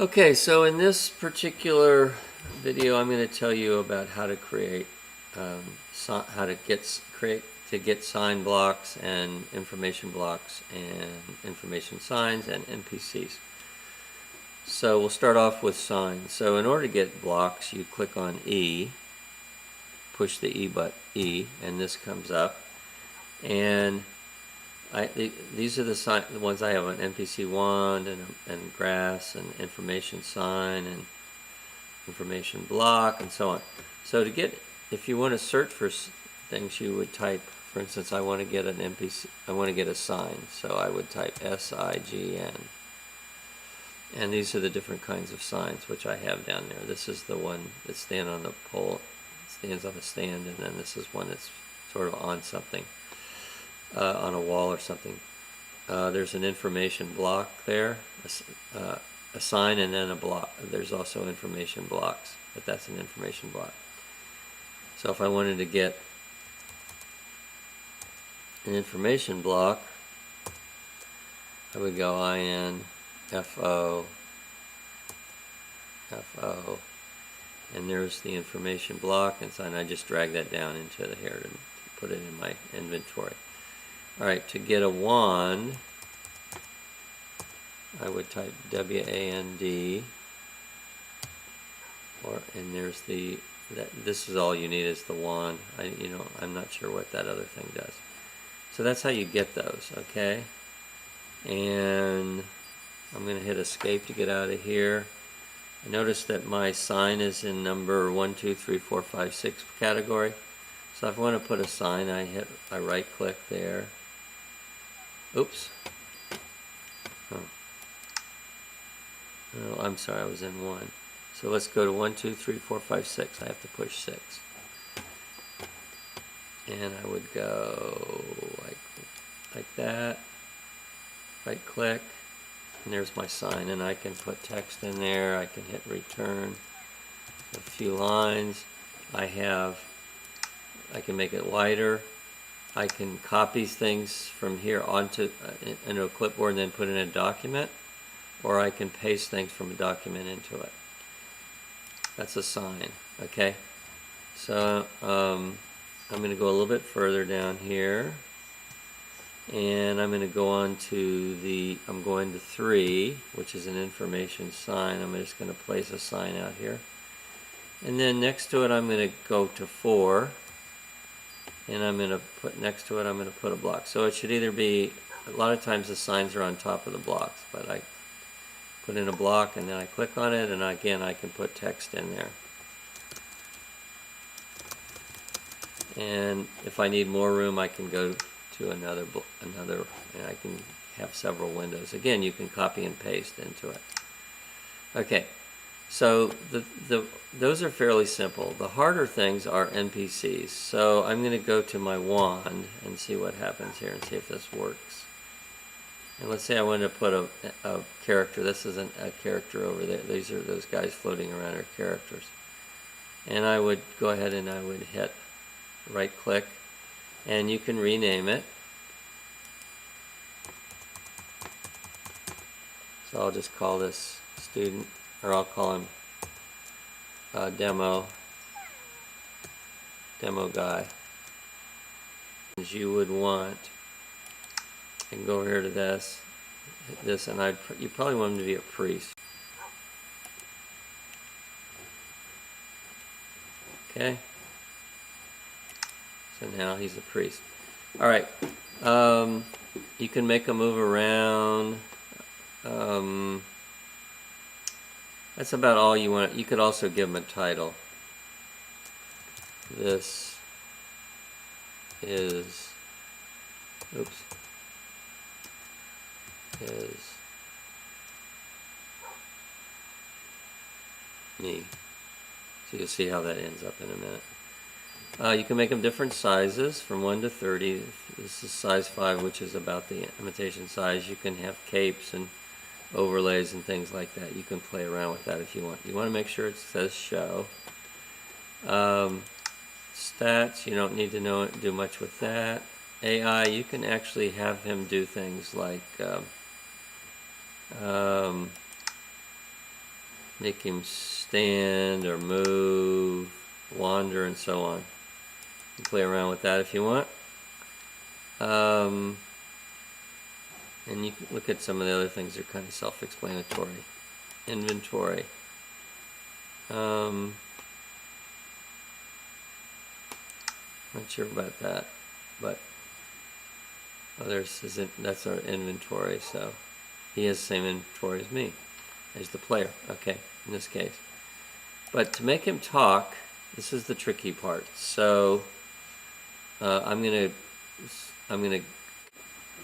Okay, so in this particular video, I'm going to tell you about how to create, how to get sign blocks and information signs and NPCs. So we'll start off with signs. So in order to get blocks, you click on E, push the E, and this comes up. And these are the ones I have: an NPC wand and grass and information sign and information block and so on. So if you want to search for things, you would type, for instance, I want to get an NPC, I want to get a sign, so I would type SIGN. And these are the different kinds of signs which I have down there. This is the one that stands on the pole, stands on a stand, and then this is one that's sort of on something. On a wall or something. There's an information block there, a sign, and then a block. There's also information blocks, but that's an information block. So if I wanted to get an information block, I would go INFO, FO, and there's the information block, and I just drag that down into here to put it in my inventory. Alright, to get a wand, I would type WAND, and there's this is all you need is the wand. I'm not sure what that other thing does. So that's how you get those, okay? And I'm going to hit escape to get out of here. I notice that my sign is in number 1, 2, 3, 4, 5, 6 category. So if I want to put a sign, I right click there. Oops. Oh, I'm sorry, I was in 1. So let's go to 1, 2, 3, 4, 5, 6. I have to push 6. And I would go like that. Right click. And there's my sign. And I can put text in there. I can hit return. A few lines. I can make it wider. I can copy things from here onto into a clipboard and then put in a document, or I can paste things from a document into it. That's a sign, okay? So I'm going to go a little bit further down here, and I'm going to go on to I'm going to 3, which is an information sign. I'm just going to place a sign out here. And then next to it, I'm going to go to 4. And I'm going to put next to it, I'm going to put a block. So it should either be, a lot of times the signs are on top of the blocks, but I put in a block and then I click on it, and again I can put text in there. And if I need more room, I can go to another, and I can have several windows. Again, you can copy and paste into it. Okay. So those are fairly simple. The harder things are NPCs. So I'm going to go to my wand and see what happens here and see if this works. And let's say I wanted to put a character. This isn't a character over there. Those guys floating around are characters. And I would go ahead and I would hit right click, and you can rename it. So I'll just call this student, or I'll call him demo guy. As you would want, I can go over here to this, and you probably want him to be a priest. Okay. So now he's a priest. All right. You can make him move around. That's about all you want. You could also give him a title. This is, is me. So you'll see how that ends up in a minute. You can make them different sizes, from 1 to 30. This is size 5, which is about the imitation size. You can have capes and overlays and things like that. You can play around with that if you want. You want to make sure it says show. Stats, you don't need to do much with that. AI, you can actually have him do things like make him stand or move, wander, and so on. You can play around with that if you want. And you can look at some of the other things that are kind of self-explanatory. Inventory. Not sure about that, but that's our inventory, so he has the same inventory as me, as the player, okay, in this case. But to make him talk, this is the tricky part. So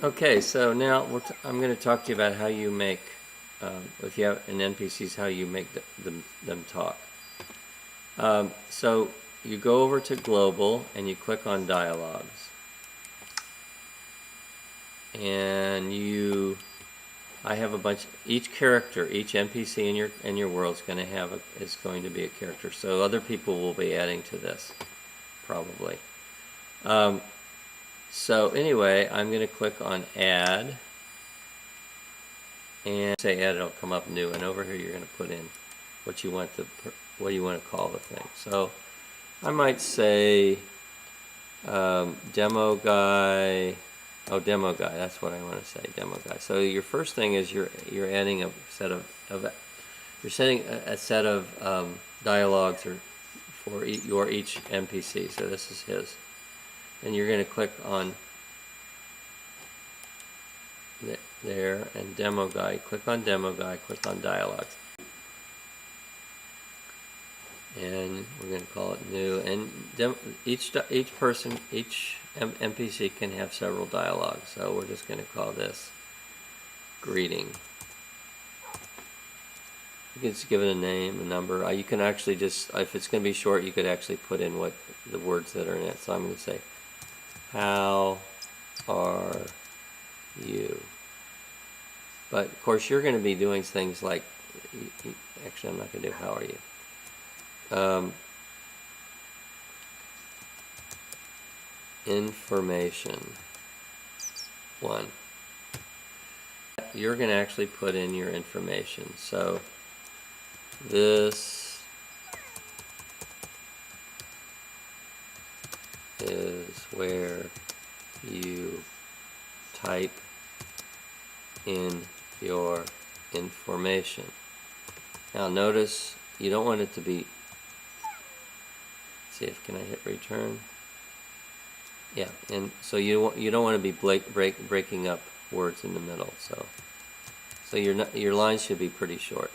okay, so now I'm gonna talk to you about how you make, if you have an NPCs, how you make them talk. So you go over to global and you click on dialogues, and I have a bunch. Each character, each NPC in your world is going to be a character. So other people will be adding to this, probably. So anyway, I'm going to click on add, and say add. It'll come up new, and over here you're going to put in what you want to call the thing. So I might say demo guy. Oh, demo guy. That's what I want to say. Demo guy. So your first thing is you're adding a set of you're setting a set of dialogues for each NPC. So this is his, and you're going to click on there and demo guy. Click on demo guy. Click on dialogues. And we're going to call it new. And each NPC can have several dialogues. So we're just going to call this greeting. You can just give it a name, a number. You can actually just, if it's going to be short, you could actually put in what the words that are in it. So I'm going to say, how are you? But of course, you're going to be doing things like, actually, I'm not going to do how are you. Information 1. You're going to actually put in your information. So this is where you type in your information. Now notice you don't want it to be, see if can I hit return? Yeah, and so you don't want to be breaking up words in the middle. So your lines should be pretty short.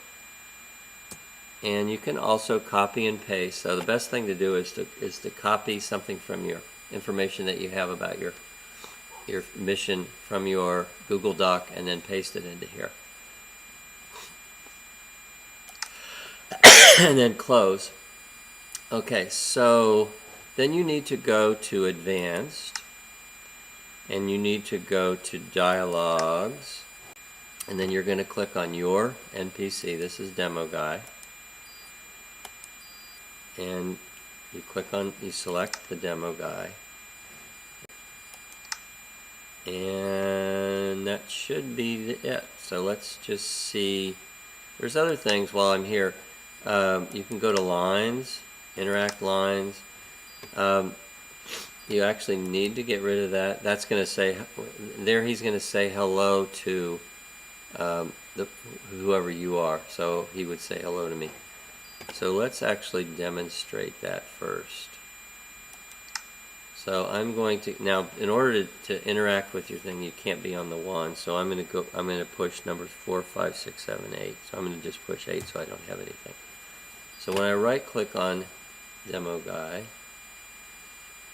And you can also copy and paste. So the best thing to do is to copy something from your information that you have about your mission from your Google Doc and then paste it into here. And then close. Okay, so then you need to go to advanced, and you need to go to dialogues, and then you're going to click on your NPC. This is demo guy, and you select the demo guy, and that should be it. So let's just see. There's other things while I'm here. You can go to lines, interact lines. You actually need to get rid of that. That's going to say, there he's going to say hello to whoever you are. So he would say hello to me. So let's actually demonstrate that first. So I'm going to, now in order to interact with your thing, you can't be on the 1. So I'm going to push numbers 4, 5, 6, 7, 8. So I'm going to just push 8 so I don't have anything. So when I right click on demo guy,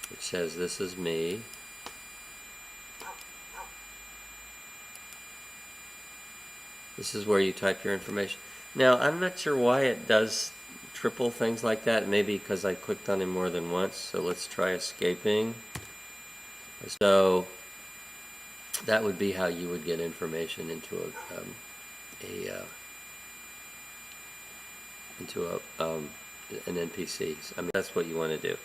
it says this is me. This is where you type your information. Now I'm not sure why it does triple things like that. Maybe because I clicked on him more than once. So let's try escaping. So that would be how you would get information into an NPC. I mean, that's what you want to do.